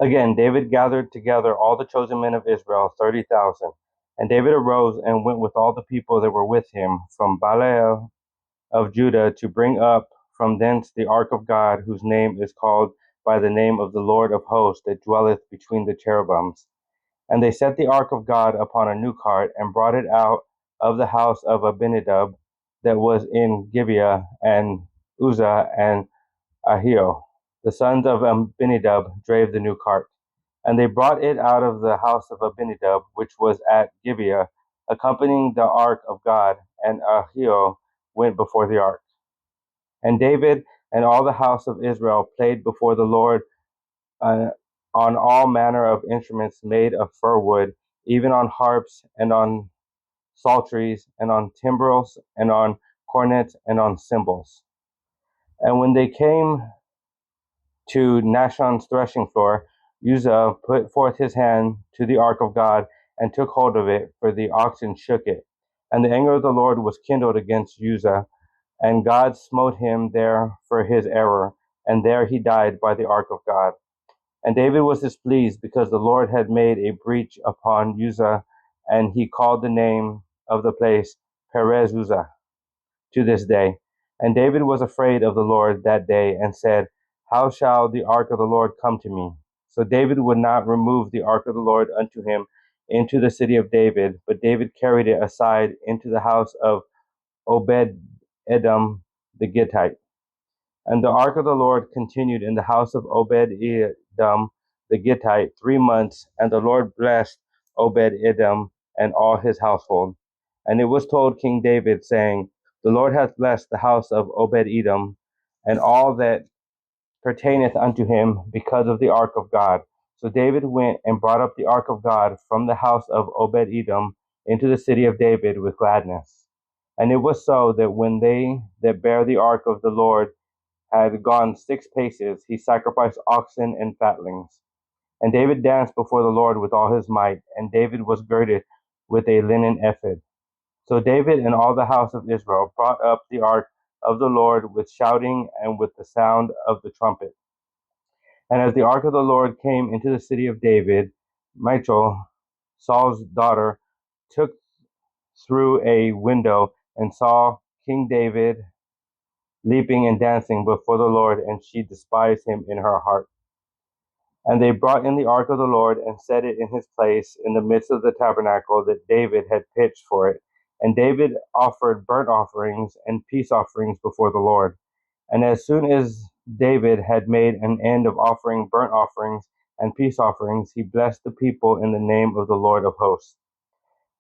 Again, David gathered together all the chosen men of Israel, 30,000. And David arose and went with all the people that were with him from Baale of Judah to bring up from thence the ark of God, whose name is called by the name of the Lord of hosts, that dwelleth between the cherubims. And they set the ark of God upon a new cart, and brought it out of the house of Abinadab that was in Gibeah, and Uzzah and Ahio, the sons of Abinadab, drave the new cart. And they brought it out of the house of Abinadab, which was at Gibeah, accompanying the ark of God, and Ahio went before the ark. And David and all the house of Israel played before the Lord uh, on all manner of instruments made of fir wood, even on harps and on psalteries and on timbrels and on cornets and on cymbals. And when they came to Nashon's threshing floor, Uzzah put forth his hand to the ark of God and took hold of it, for the oxen shook it. And the anger of the Lord was kindled against Uzzah, and God smote him there for his error, and there he died by the ark of God. And David was displeased because the Lord had made a breach upon Uzzah, and he called the name of the place Perez Uzzah to this day. And David was afraid of the Lord that day, and said, how shall the ark of the Lord come to me? So David would not remove the ark of the Lord unto him into the city of David, but David carried it aside into the house of Obed Edom the Gittite. And the ark of the Lord continued in the house of Obed Edom the Gittite 3 months, and the Lord blessed Obed Edom and all his household. And it was told King David, saying, the Lord hath blessed the house of Obed Edom and all that pertaineth unto him because of the ark of God. So David went and brought up the ark of God from the house of Obed Edom into the city of David with gladness. And it was so that when they that bare the ark of the Lord had gone 6 paces, he sacrificed oxen and fatlings. And David danced before the Lord with all his might, and David was girded with a linen ephod. So David and all the house of Israel brought up the ark of the Lord with shouting and with the sound of the trumpet. And as the ark of the Lord came into the city of David, Michal, Saul's daughter, took through a window and saw King David leaping and dancing before the Lord, and she despised him in her heart. And they brought in the ark of the Lord and set it in his place in the midst of the tabernacle that David had pitched for it. And David offered burnt offerings and peace offerings before the Lord. And as soon as David had made an end of offering burnt offerings and peace offerings, he blessed the people in the name of the Lord of hosts.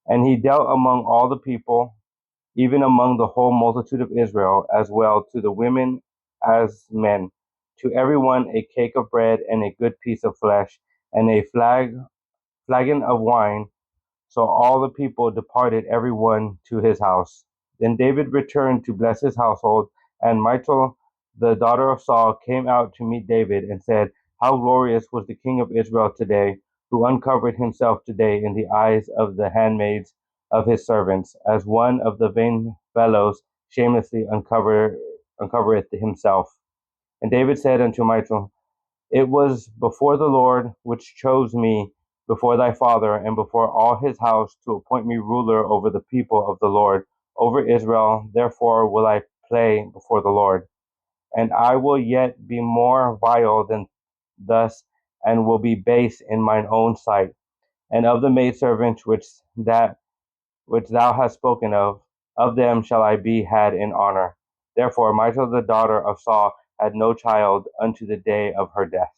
And he dealt among all the people, even among the whole multitude of Israel, as well to the women as men, to every one a cake of bread and a good piece of flesh, and a flagon of wine. So all the people departed every one to his house. Then David returned to bless his household, and Michal, the daughter of Saul, came out to meet David, and said, how glorious was the king of Israel today, who uncovered himself today in the eyes of the handmaids of his servants, as one of the vain fellows shamelessly uncovereth himself. And David said unto Michal, it was before the Lord which chose me before thy father and before all his house to appoint me ruler over the people of the Lord, over Israel. Therefore will I play before the Lord. And I will yet be more vile than thus, and will be base in mine own sight. And of the maidservants which thou hast spoken of them shall I be had in honor. Therefore Michal the daughter of Saul had no child unto the day of her death.